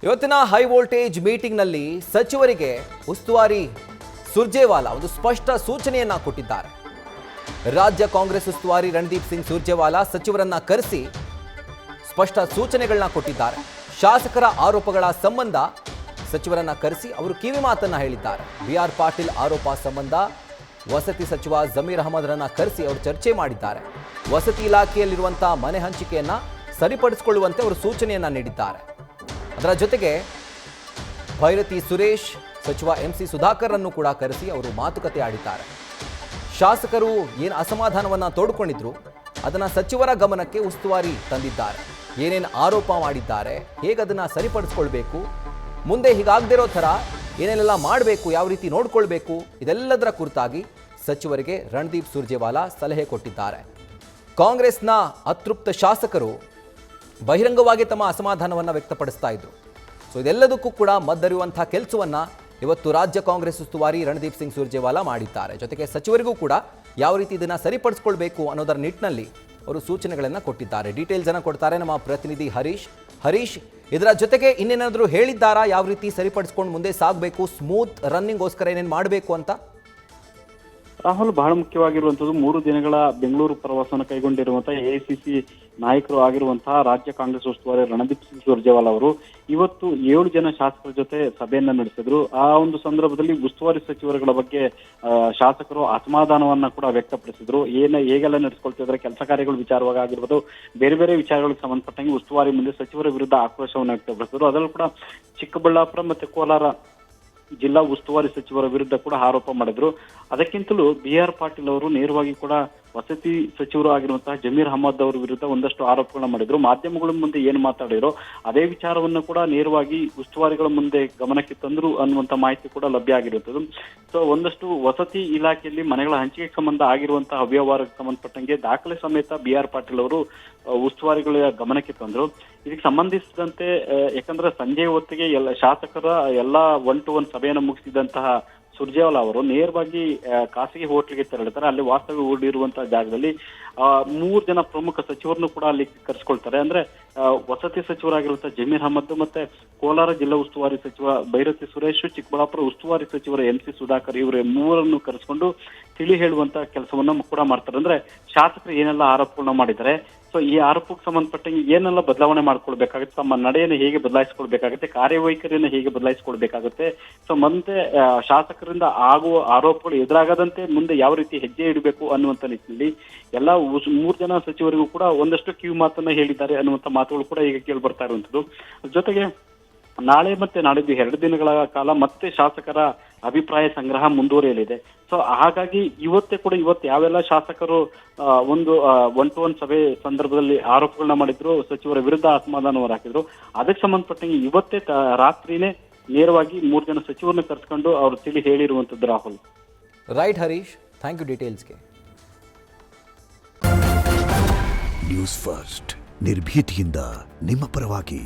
ಇವತ್ತಿನ high voltage ಮೀಟಿಂಗ್ನಲ್ಲಿ ಸಚಿವರಿಗೆ ಉಸ್ತುವಾರಿ ಸುರ್ಜೇವಾಲಾ ಒಂದು ಸ್ಪಷ್ಟ ಸೂಚನೆಯನ್ನ ಕೊಟ್ಟಿದ್ದಾರೆ. ರಾಜ್ಯ ಕಾಂಗ್ರೆಸ್ ಉಸ್ತುವಾರಿ ರಣದೀಪ್ ಸಿಂಗ್ ಸುರ್ಜೇವಾಲಾ ಸಚಿವರನ್ನ ಕರೆಸಿ ಸ್ಪಷ್ಟ ಸೂಚನೆಗಳನ್ನ ಕೊಟ್ಟಿದ್ದಾರೆ. ಶಾಸಕರ ಆರೋಪಗಳ ಸಂಬಂಧ ಸಚಿವರನ್ನ ಕರೆಸಿ ಅವರು ಕಿವಿ ಮಾತನ್ನ ಹೇಳಿದ್ದಾರೆ. ಬಿಆರ್ ಪಾಟೀಲ್ ಆರೋಪ ಸಂಬಂಧ ವಸತಿ ಸಚಿವ ಜಮೀರ್ ಅಹಮದ್ರನ್ನ ಕರೆಸಿ ಅವರು ಚರ್ಚೆ ಮಾಡಿದ್ದಾರೆ. ವಸತಿ ಇಲಾಖೆಯಲ್ಲಿರುವಂತಹ ಮನೆ ಹಂಚಿಕೆಯನ್ನ ಸರಿಪಡಿಸಿಕೊಳ್ಳುವಂತೆ ಅವರು ಸೂಚನೆಯನ್ನ ನೀಡಿದ್ದಾರೆ. ಅದರ ಜೊತೆಗೆ ಭೈರತಿ ಸುರೇಶ್ ಸಚಿವ ಎಂಸಿ ಸುಧಾಕರ್ ಅನ್ನು ಕೂಡ ಕರೆಸಿ ಅವರು ಮಾತುಕತೆ ಆಡಿದ್ದಾರೆ. ಶಾಸಕರು ಏನು ಅಸಮಾಧಾನವನ್ನ ತೋಡ್ಕೊಂಡಿದ್ರು ಅದನ್ನ ಸಚಿವರ ಗಮನಕ್ಕೆ ಉಸ್ತುವಾರಿ ತಂದಿದ್ದಾರೆ. ಏನೇನು ಆರೋಪ ಮಾಡಿದ್ದಾರೆ, ಹೇಗೆ ಅದನ್ನ ಸರಿಪಡಿಸ್ಕೊಳ್ಬೇಕು, ಮುಂದೆ ಹೀಗಾಗದಿರೋ ಥರ ಏನೇನೆಲ್ಲ ಮಾಡಬೇಕು, ಯಾವ ರೀತಿ ನೋಡ್ಕೊಳ್ಬೇಕು, ಇದೆಲ್ಲದರ ಕುರಿತಾಗಿ ಸಚಿವರಿಗೆ ರಣದೀಪ್ ಸುರ್ಜೇವಾಲಾ ಸಲಹೆ ಕೊಟ್ಟಿದ್ದಾರೆ. ಕಾಂಗ್ರೆಸ್ನ ಅತೃಪ್ತ ಶಾಸಕರು ಬಹಿರಂಗವಾಗಿ ತಮ್ಮ ಅಸಮಾಧಾನವನ್ನು ವ್ಯಕ್ತಪಡಿಸ್ತಾ ಇದ್ರು. ಸೊ ಇದೆಲ್ಲದಕ್ಕೂ ಕೂಡ ಮದ್ದರಿಯುವಂತಹ ಕೆಲಸವನ್ನ ಇವತ್ತು ರಾಜ್ಯ ಕಾಂಗ್ರೆಸ್ ಉಸ್ತುವಾರಿ ರಣದೀಪ್ ಸಿಂಗ್ ಸುರ್ಜೇವಾಲಾ ಮಾಡಿದ್ದಾರೆ. ಜೊತೆಗೆ ಸಚಿವರಿಗೂ ಕೂಡ ಯಾವ ರೀತಿ ಇದನ್ನ ಸರಿಪಡಿಸ್ಕೊಳ್ಬೇಕು ಅನ್ನೋದರ ನಿಟ್ಟಿನಲ್ಲಿ ಅವರು ಸೂಚನೆಗಳನ್ನು ಕೊಟ್ಟಿದ್ದಾರೆ. ಡೀಟೇಲ್ಸ್ ಅನ್ನು ಕೊಡ್ತಾರೆ ನಮ್ಮ ಪ್ರತಿನಿಧಿ ಹರೀಶ್. ಇದರ ಜೊತೆಗೆ ಇನ್ನೇನಾದರೂ ಹೇಳಿದ್ದಾರಾ, ಯಾವ ರೀತಿ ಸರಿಪಡಿಸ್ಕೊಂಡು ಮುಂದೆ ಸಾಗಬೇಕು, ಸ್ಮೂತ್ ರನ್ನಿಂಗ್ಗೋಸ್ಕರ ಏನೇನು ಮಾಡಬೇಕು ಅಂತ? ರಾಹುಲ್, ಬಹಳ ಮುಖ್ಯವಾಗಿರುವಂತದ್ದು 3 ದಿನಗಳ ಬೆಂಗಳೂರು ಪ್ರವಾಸವನ್ನು ಕೈಗೊಂಡಿರುವಂತಹ ಎಐಸಿಸಿ ನಾಯಕರು ಆಗಿರುವಂತಹ ರಾಜ್ಯ ಕಾಂಗ್ರೆಸ್ ಉಸ್ತುವಾರಿ ರಣದೀಪ್ ಸಿಂಗ್ ಸುರ್ಜೇವಾಲಾ ಅವರು ಇವತ್ತು 7 ಜನ ಶಾಸಕರ ಜೊತೆ ಸಭೆಯನ್ನ ನಡೆಸಿದ್ರು. ಆ ಒಂದು ಸಂದರ್ಭದಲ್ಲಿ ಉಸ್ತುವಾರಿ ಸಚಿವರುಗಳ ಬಗ್ಗೆ ಶಾಸಕರು ಅಸಮಾಧಾನವನ್ನ ಕೂಡ ವ್ಯಕ್ತಪಡಿಸಿದ್ರು. ಹೇಗೆಲ್ಲ ನಡೆಸ್ಕೊಳ್ತಿದ್ರೆ ಕೆಲಸ ಕಾರ್ಯಗಳು ವಿಚಾರವಾಗಿ ಆಗಿರ್ಬೋದು, ಬೇರೆ ಬೇರೆ ವಿಚಾರಗಳಿಗೆ ಸಂಬಂಧಪಟ್ಟಂಗೆ ಉಸ್ತುವಾರಿ ಮುಂದೆ ಸಚಿವರ ವಿರುದ್ಧ ಆಕ್ರೋಶವನ್ನು ವ್ಯಕ್ತಪಡಿಸಿದ್ರು. ಅದರಲ್ಲೂ ಕೂಡ ಚಿಕ್ಕಬಳ್ಳಾಪುರ ಮತ್ತೆ ಕೋಲಾರ ಜಿಲ್ಲಾ ಉಸ್ತುವಾರಿ ಸಚಿವರ ವಿರುದ್ಧ ಕೂಡ ಆರೋಪ ಮಾಡಿದ್ರು. ಅದಕ್ಕಿಂತಲೂ ಬಿಆರ್ ಪಾಟೀಲ್ ಅವರು ನೇರವಾಗಿ ಕೂಡ ವಸತಿ ಸಚಿವರು ಆಗಿರುವಂತಹ ಜಮೀರ್ ಅಹಮದ್ ಅವರ ವಿರುದ್ಧ ಒಂದಷ್ಟು ಆರೋಪಗಳನ್ನ ಮಾಡಿದ್ರು. ಮಾಧ್ಯಮಗಳ ಮುಂದೆ ಏನು ಮಾತಾಡಿರೋ ಅದೇ ವಿಚಾರವನ್ನು ಕೂಡ ನೇರವಾಗಿ ಉಸ್ತುವಾರಿಗಳ ಮುಂದೆ ಗಮನಕ್ಕೆ ತಂದ್ರು ಅನ್ನುವಂತ ಮಾಹಿತಿ ಕೂಡ ಲಭ್ಯ ಆಗಿರುತ್ತದೆ. ಸೊ ಒಂದಷ್ಟು ವಸತಿ ಇಲಾಖೆಯಲ್ಲಿ ಮನೆಗಳ ಹಂಚಿಕೆಗೆ ಸಂಬಂಧ ಆಗಿರುವಂತಹ ಅವ್ಯವಹಾರಕ್ಕೆ ಸಂಬಂಧಪಟ್ಟಂಗೆ ದಾಖಲೆ ಸಮೇತ ಬಿಆರ್ ಪಾಟೀಲ್ ಅವರು ಉಸ್ತುವಾರಿಗಳ ಗಮನಕ್ಕೆ ತಂದ್ರು. ಇದಕ್ಕೆ ಸಂಬಂಧಿಸಿದಂತೆ ಯಾಕಂದ್ರೆ ಸಂಜೆ ಹೊತ್ತಿಗೆ ಎಲ್ಲ ಶಾಸಕರ ಎಲ್ಲ 1-to-1 ಸಭೆಯನ್ನು ಮುಗಿಸಿದಂತಹ ಸುರ್ಜೇವಾಲಾ ಅವರು ನೇರವಾಗಿ ಖಾಸಗಿ ಹೋಟ್ಲಿಗೆ ತೆರಳುತ್ತಾರೆ. ಅಲ್ಲಿ ವಾಸ್ತವ್ಯ ಹೂಡಿರುವಂತಹ ಜಾಗದಲ್ಲಿ 3 ಜನ ಪ್ರಮುಖ ಸಚಿವರನ್ನು ಕೂಡ ಅಲ್ಲಿ ಕರೆಸ್ಕೊಳ್ತಾರೆ. ಅಂದ್ರೆ ವಸತಿ ಸಚಿವರಾಗಿರುವಂತಹ ಜಮೀರ್ ಅಹಮದ್ ಮತ್ತೆ ಕೋಲಾರ ಜಿಲ್ಲಾ ಉಸ್ತುವಾರಿ ಸಚಿವ ಭೈರತಿ ಸುರೇಶ್, ಚಿಕ್ಕಬಳ್ಳಾಪುರ ಉಸ್ತುವಾರಿ ಸಚಿವರ ಎಂಸಿ ಸುಧಾಕರ್ ಇವರ 3ರನ್ನು ಕರೆಸ್ಕೊಂಡು ತಿಳಿ ಹೇಳುವಂತ ಕೆಲಸವನ್ನ ಕೂಡ ಮಾಡ್ತಾರೆ. ಅಂದ್ರೆ ಶಾಸಕರು ಏನೆಲ್ಲ ಆರೋಪಗಳನ್ನ ಮಾಡಿದ್ದಾರೆ, ಸೊ ಈ ಆರೋಪಕ್ಕೆ ಸಂಬಂಧಪಟ್ಟಂಗೆ ಏನೆಲ್ಲ ಬದಲಾವಣೆ ಮಾಡ್ಕೊಳ್ಬೇಕಾಗುತ್ತೆ, ತಮ್ಮ ನಡೆಯನ್ನು ಹೇಗೆ ಬದಲಾಯಿಸ್ಕೊಳ್ಬೇಕಾಗುತ್ತೆ, ಕಾರ್ಯವೈಖರಿಯನ್ನು ಹೇಗೆ ಬದಲಾಯಿಸ್ಕೊಳ್ಬೇಕಾಗುತ್ತೆ, ಸೊ ಮುಂದೆ ಶಾಸಕರಿಂದ ಆಗುವ ಆರೋಪಗಳು ಎದುರಾಗದಂತೆ ಮುಂದೆ ಯಾವ ರೀತಿ ಹೆಜ್ಜೆ ಇಡಬೇಕು ಅನ್ನುವಂತ ನಿಟ್ಟಿನಲ್ಲಿ ಎಲ್ಲ 3 ಜನ ಸಚಿವರಿಗೂ ಕೂಡ ಒಂದಷ್ಟು ಕಿವಿ ಮಾತನ್ನ ಹೇಳಿದ್ದಾರೆ ಅನ್ನುವಂತ ಮಾತುಗಳು ಕೂಡ ಈಗ ಕೇಳಿ ಬರ್ತಾ ಇರುವಂತದ್ದು. ಜೊತೆಗೆ ನಾಳೆ ಮತ್ತೆ ನಾಡಿದ್ದು 2 ದಿನಗಳ ಕಾಲ ಮತ್ತೆ ಶಾಸಕರ ಅಭಿಪ್ರಾಯ ಸಂಗ್ರಹ ಮುಂದುವರಿಯಲಿದೆ. ಸೊ ಹಾಗಾಗಿ ಇವತ್ತು ಯಾವೆಲ್ಲ ಶಾಸಕರು ಒಂದು 1-to-1 ಸಭೆ ಸಂದರ್ಭದಲ್ಲಿ ಆರೋಪಗಳನ್ನ ಮಾಡಿದ್ರು, ಸಚಿವರ ವಿರುದ್ಧ ಅಸಮಾಧಾನ ಹೊರಹಾಕಿದ್ರು, ಅದಕ್ಕೆ ಸಂಬಂಧಪಟ್ಟಂಗೆ ಇವತ್ತೇ ರಾತ್ರಿನೇ ನೇರವಾಗಿ 3 ಜನ ಸಚಿವರನ್ನ ಕರೆಸ್ಕೊಂಡು ಅವರು ತಿಳಿ ಹೇಳಿರುವಂತದ್ದು. Rahul, right Harish, thank you ಡೀಟೇಲ್ಸ್ಗೆ. ನ್ಯೂಸ್ ಫಸ್ಟ್ ನಿರ್ಭೀತಿಯಿಂದ ನಿಮ್ಮ ಪರವಾಗಿ.